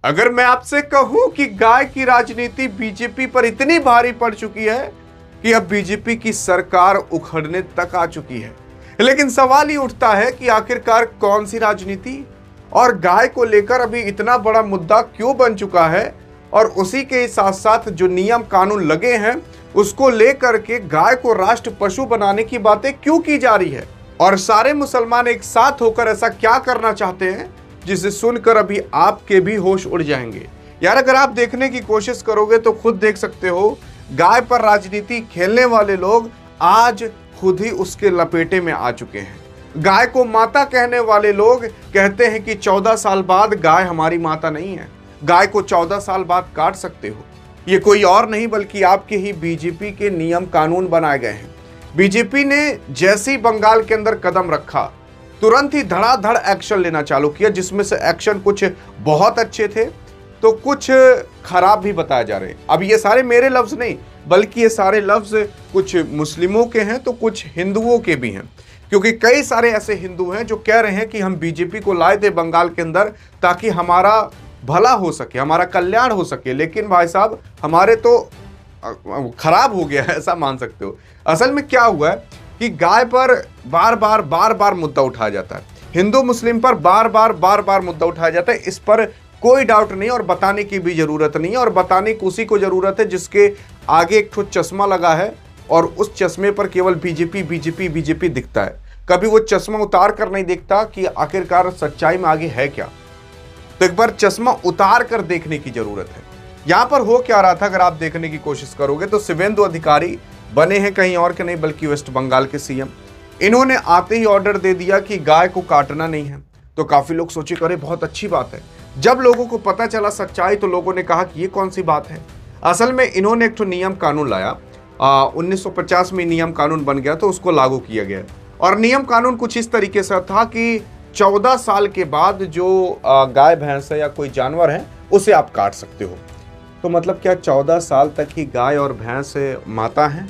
अगर मैं आपसे कहूं कि गाय की राजनीति बीजेपी पर इतनी भारी पड़ चुकी है कि अब बीजेपी की सरकार उखड़ने तक आ चुकी है, लेकिन सवाल ही उठता है कि आखिरकार कौन सी राजनीति और गाय को लेकर अभी इतना बड़ा मुद्दा क्यों बन चुका है, और उसी के साथ साथ जो नियम कानून लगे हैं उसको लेकर के गाय को राष्ट्र पशु बनाने की बातें क्यों की जा रही है, और सारे मुसलमान एक साथ होकर ऐसा क्या करना चाहते हैं जिसे सुनकर अभी आपके भी होश उड़ जाएंगे। यार अगर आप देखने की कोशिश करोगे तो खुद देख सकते हो, गाय पर राजनीति खेलने वाले लोग आज खुद ही उसके लपेटे में आ चुके हैं। गाय को माता कहने वाले लोग कहते हैं कि 14 साल बाद गाय हमारी माता नहीं है, गाय को 14 साल बाद काट सकते हो। ये कोई और नहीं बल्कि आपके ही बीजेपी के नियम कानून बनाए गए हैं। बीजेपी ने जैसे ही बंगाल के अंदर कदम रखा तुरंत ही धड़ाधड़ एक्शन लेना चालू किया, जिसमें से एक्शन कुछ बहुत अच्छे थे तो कुछ खराब भी बताए जा रहे हैं। अब ये सारे मेरे लफ्ज नहीं बल्कि ये सारे लफ्ज कुछ मुस्लिमों के हैं तो कुछ हिंदुओं के भी हैं, क्योंकि कई सारे ऐसे हिंदू हैं जो कह रहे हैं कि हम बीजेपी को लाए थे बंगाल के अंदर ताकि हमारा भला हो सके, हमारा कल्याण हो सके, लेकिन भाई साहब हमारे तो खराब हो गया है, ऐसा मान सकते हो। असल में क्या हुआ है कि गाय पर बार बार मुद्दा उठाया जाता है, हिंदू मुस्लिम पर बार बार मुद्दा उठाया जाता है। इस पर कोई डाउट नहीं और बताने की भी जरूरत नहीं है, और बताने की उसी को जरूरत है जिसके आगे एक ठो चश्मा लगा है और उस चश्मे पर केवल बीजेपी बीजेपी बीजेपी दिखता है। कभी वो चश्मा उतार कर नहीं देखता कि आखिरकार सच्चाई में आगे है क्या। तो एक बार चश्मा उतार कर देखने की जरूरत है। यहां पर हो क्या रहा था अगर आप देखने की कोशिश करोगे तो शुभेंदु अधिकारी बने हैं कहीं और के नहीं बल्कि वेस्ट बंगाल के सीएम। इन्होंने आते ही ऑर्डर दे दिया कि गाय को काटना नहीं है। तो काफी लोग सोचे करे बहुत अच्छी बात है। जब लोगों को पता चला सच्चाई तो लोगों ने कहा कि ये कौन सी बात है। असल में इन्होंने एक तो नियम कानून लाया, 1950 में नियम कानून बन गया तो उसको लागू किया गया, और नियम कानून कुछ इस तरीके से था कि 14 साल के बाद जो गाय भैंस है या कोई जानवर है उसे आप काट सकते हो। तो मतलब क्या 14 साल तक ही गाय और भैंस माता हैं?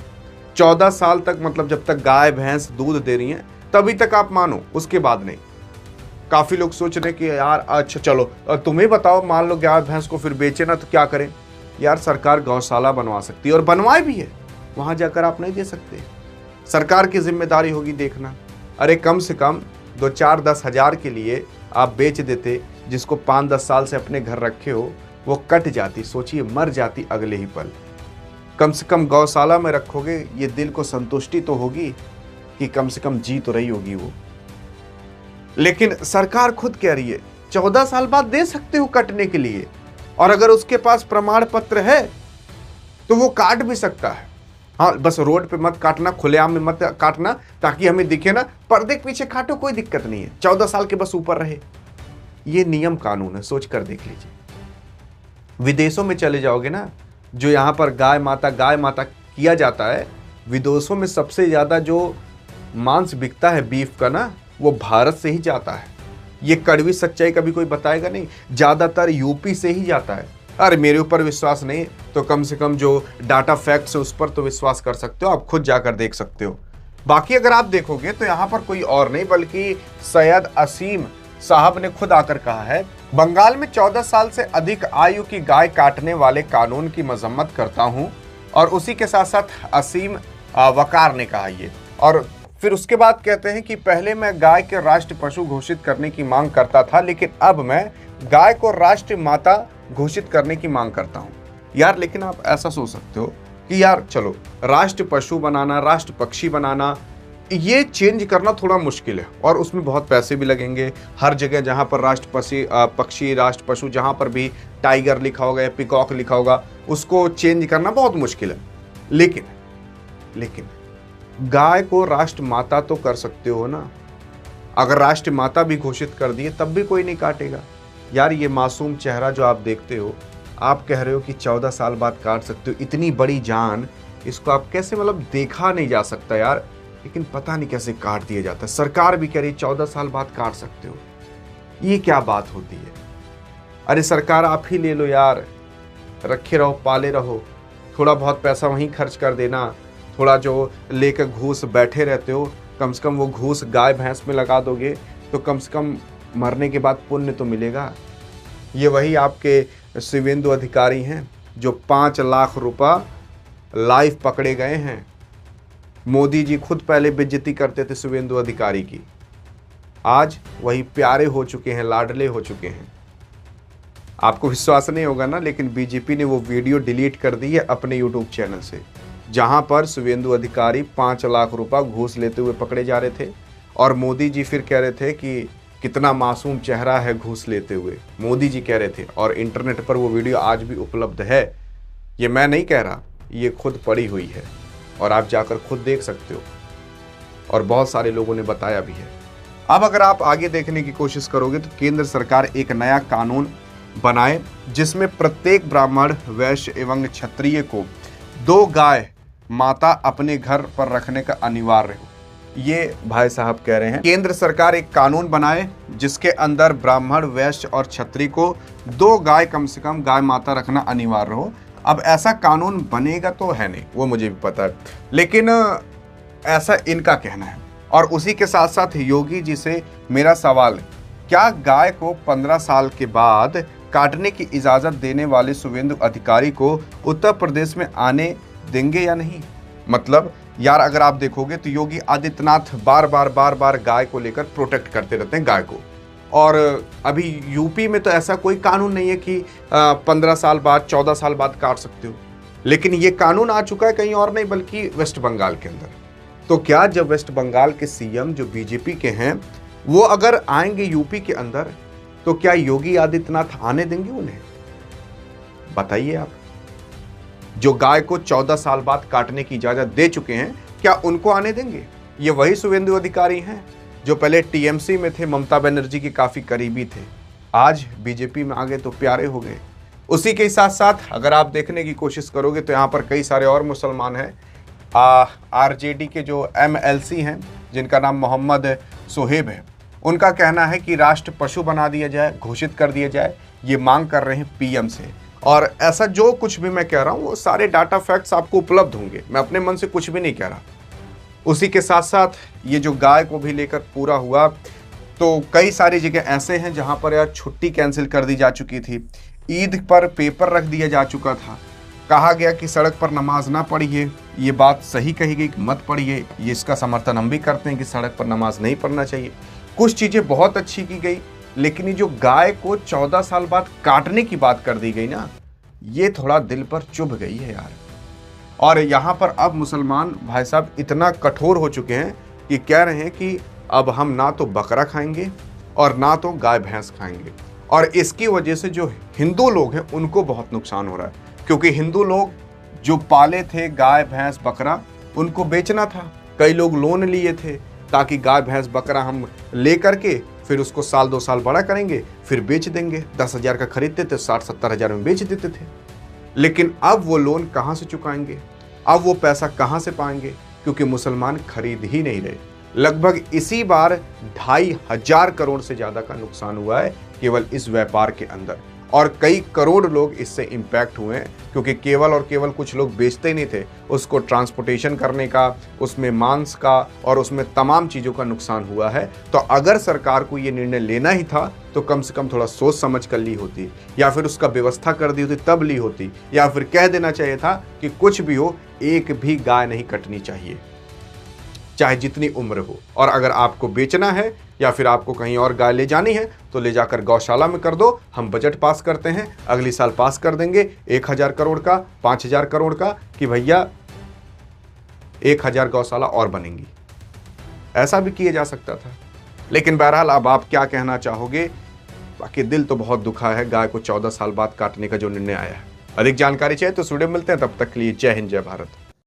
14 साल तक मतलब जब तक गाय भैंस दूध दे रही हैं तभी तक आप मानो, उसके बाद नहीं। काफी लोग सोच रहे कि यार अच्छा चलो तुम्हें बताओ, मान लो गाय भैंस को फिर बेचे ना तो क्या करें। यार सरकार गौशाला बनवा सकती है और बनवाए भी है, वहां जाकर आप नहीं दे सकते। सरकार की जिम्मेदारी होगी देखना। अरे कम से कम 2-4-10 हजार के लिए आप बेच देते, जिसको 5-10 साल से अपने घर रखे हो वो कट जाती, सोचिए मर जाती अगले ही पल। कम से कम गौशाला में रखोगे, ये दिल को संतुष्टि तो होगी कि कम से कम जी तो रही होगी वो। लेकिन सरकार खुद कह रही है 14 साल बाद दे सकते हो कटने के लिए, और अगर उसके पास प्रमाण पत्र है तो वो काट भी सकता है। हाँ बस रोड पे मत काटना, खुलेआम में मत काटना ताकि हमें दिखे ना, पर्दे के पीछे काटो कोई दिक्कत नहीं है, 14 साल के बस ऊपर रहे। ये नियम कानून है, सोच कर देख लीजिए। विदेशों में चले जाओगे ना, जो यहाँ पर गाय माता किया जाता है, विदेशों में सबसे ज़्यादा जो मांस बिकता है बीफ का ना, वो भारत से ही जाता है। ये कड़वी सच्चाई कभी कोई बताएगा नहीं, ज़्यादातर यूपी से ही जाता है। अरे मेरे ऊपर विश्वास नहीं तो कम से कम जो डाटा फैक्ट्स है उस पर तो विश्वास कर सकते हो, आप खुद जाकर देख सकते हो। बाकी अगर आप देखोगे तो यहाँ पर कोई और नहीं बल्कि सैयद असीम साहब ने खुद आकर कहा है, बंगाल में 14 साल से अधिक आयु की गाय काटने वाले कानून की मजम्मत करता हूं। और उसी के साथ साथ असीम वकार ने कहा ये, और फिर उसके बाद कहते हैं कि पहले मैं गाय के राष्ट्र पशु घोषित करने की मांग करता था, लेकिन अब मैं गाय को राष्ट्र माता घोषित करने की मांग करता हूं। यार लेकिन आप ऐसा सोच सकते हो कि यार चलो राष्ट्र पशु बनाना, राष्ट्र पक्षी बनाना, ये चेंज करना थोड़ा मुश्किल है और उसमें बहुत पैसे भी लगेंगे। हर जगह जहां पर राष्ट्र पक्षी राष्ट्र पशु जहां पर भी टाइगर लिखा होगा या पिकॉक लिखा होगा उसको चेंज करना बहुत मुश्किल है। लेकिन गाय को राष्ट्र माता तो कर सकते हो ना। अगर राष्ट्र माता भी घोषित कर दिए तब भी कोई नहीं काटेगा। यार ये मासूम चेहरा जो आप देखते हो, आप कह रहे हो कि 14 साल बाद काट सकते हो, इतनी बड़ी जान, इसको आप कैसे मतलब देखा नहीं जा सकता यार, लेकिन पता नहीं कैसे काट दिया जाता है। सरकार भी कह रही 14 साल बाद काट सकते हो, ये क्या बात होती है। अरे सरकार आप ही ले लो यार, रखे रहो, पाले रहो, थोड़ा बहुत पैसा वहीं खर्च कर देना, थोड़ा जो लेकर घूस बैठे रहते हो कम से कम वो घूस गाय भैंस में लगा दोगे तो कम से कम मरने के बाद पुण्य तो मिलेगा। ये वही आपके शिवेंदु अधिकारी हैं जो 5 लाख रुपया लाइव पकड़े गए हैं। मोदी जी खुद पहले बेइज्जती करते थे शिवेंदु अधिकारी की, आज वही प्यारे हो चुके हैं, लाडले हो चुके हैं। आपको विश्वास नहीं होगा ना, लेकिन बीजेपी ने वो वीडियो डिलीट कर दी है अपने यूट्यूब चैनल से, जहां पर शिवेंदु अधिकारी 5 लाख रुपया घूस लेते हुए पकड़े जा रहे थे और मोदी जी फिर कह रहे थे कि कितना मासूम चेहरा है घूस लेते हुए, मोदी जी कह रहे थे। और इंटरनेट पर वो वीडियो आज भी उपलब्ध है, ये मैं नहीं कह रहा, ये खुद पड़ी हुई है और आप जाकर खुद देख सकते हो और बहुत सारे लोगों ने बताया भी है। अब अगर आप आगे देखने की कोशिश करोगे तो केंद्र सरकार एक नया कानून बनाए जिसमें प्रत्येक ब्राह्मण, वैश्य एवं क्षत्रिय को 2 गाय माता अपने घर पर रखने का अनिवार्य हो। ये भाई साहब कह रहे हैं केंद्र सरकार एक कानून बनाए जिसके अंदर ब्राह्मण, वैश्य और क्षत्रिय को 2 गाय कम से कम गाय माता रखना अनिवार्य हो। अब ऐसा कानून बनेगा तो है नहीं, वो मुझे भी पता है, लेकिन ऐसा इनका कहना है। और उसी के साथ साथ योगी जी से मेरा सवाल है, क्या गाय को 15 साल के बाद काटने की इजाजत देने वाले शिवेंदु अधिकारी को उत्तर प्रदेश में आने देंगे या नहीं? मतलब यार, अगर आप देखोगे तो योगी आदित्यनाथ बार बार गाय को लेकर प्रोटेक्ट करते रहते हैं गाय को। और अभी यूपी में तो ऐसा कोई कानून नहीं है कि 15 साल बाद, 14 साल बाद काट सकते हो, लेकिन ये कानून आ चुका है कहीं और नहीं बल्कि वेस्ट बंगाल के अंदर। तो क्या जब वेस्ट बंगाल के सीएम जो बीजेपी के हैं वो अगर आएंगे यूपी के अंदर, तो क्या योगी आदित्यनाथ आने देंगे उन्हें? बताइए आप। जो गाय को 14 साल बाद काटने की इजाजत दे चुके हैं, क्या उनको आने देंगे? ये वही शिवेंदु अधिकारी हैं जो पहले टीएमसी में थे, ममता बनर्जी की काफी करीबी थे, आज बीजेपी में आ गए तो प्यारे हो गए। उसी के साथ साथ अगर आप देखने की कोशिश करोगे तो यहाँ पर कई सारे और मुसलमान हैं। आरजेडी के जो एमएलसी हैं जिनका नाम मोहम्मद सोहेब है, उनका कहना है कि राष्ट्र पशु बना दिया जाए, घोषित कर दिया जाए। ये मांग कर रहे हैं पीएम से। और ऐसा जो कुछ भी मैं कह रहा हूं वो सारे डाटा फैक्ट्स आपको उपलब्ध होंगे, मैं अपने मन से कुछ भी नहीं कह रहा। उसी के साथ साथ ये जो गाय को भी लेकर पूरा हुआ, तो कई सारी जगह ऐसे हैं जहां पर यार छुट्टी कैंसिल कर दी जा चुकी थी, ईद पर पेपर रख दिया जा चुका था, कहा गया कि सड़क पर नमाज ना पढ़िए। ये बात सही कही गई कि मत पढ़िए, ये इसका समर्थन हम भी करते हैं कि सड़क पर नमाज नहीं पढ़ना चाहिए। कुछ चीज़ें बहुत अच्छी की गई, लेकिन ये जो गाय को 14 साल बाद काटने की बात कर दी गई ना, ये थोड़ा दिल पर चुभ गई है यार। और यहाँ पर अब मुसलमान भाई साहब इतना कठोर हो चुके हैं कि कह रहे हैं कि अब हम ना तो बकरा खाएंगे और ना तो गाय भैंस खाएंगे। और इसकी वजह से जो हिंदू लोग हैं उनको बहुत नुकसान हो रहा है, क्योंकि हिंदू लोग जो पाले थे गाय भैंस बकरा, उनको बेचना था। कई लोग लोन लिए थे ताकि गाय भैंस बकरा हम ले करके फिर उसको साल 2 साल बड़ा करेंगे, फिर बेच देंगे। 10,000 का खरीदते थे, 60-70 हज़ार में बेच देते थे। लेकिन अब वो लोन कहाँ से चुकाएंगे? अब वो पैसा कहाँ से पाएंगे? क्योंकि मुसलमान खरीद ही नहीं रहे। लगभग इसी बार 2,500 करोड़ से ज़्यादा का नुकसान हुआ है केवल इस व्यापार के अंदर, और कई करोड़ लोग इससे इम्पैक्ट हुए हैं, क्योंकि केवल और केवल कुछ लोग बेचते नहीं थे, उसको ट्रांसपोर्टेशन करने का, उसमें मांस का और उसमें तमाम चीज़ों का नुकसान हुआ है। तो अगर सरकार को ये निर्णय लेना ही था तो कम से कम थोड़ा सोच समझ कर ली होती, या फिर उसका व्यवस्था कर दी होती तब ली होती, या फिर कह देना चाहिए था कि कुछ भी हो, एक भी गाय नहीं कटनी चाहिए, चाहे जितनी उम्र हो। और अगर आपको बेचना है या फिर आपको कहीं और गाय ले जानी है तो ले जाकर गौशाला में कर दो। हम बजट पास करते हैं, अगली साल पास कर देंगे 1,000 करोड़ का, 5,000 करोड़ का, कि भैया 1,000 गौशाला और बनेंगी। ऐसा भी किया जा सकता था। लेकिन बहरहाल अब आप क्या कहना चाहोगे? बाकी दिल तो बहुत दुखा है गाय को 14 साल बाद काटने का जो निर्णय आया है। अधिक जानकारी चाहिए तो स्टूडियो मिलते हैं, तब तक के लिए जय हिंद, जय भारत।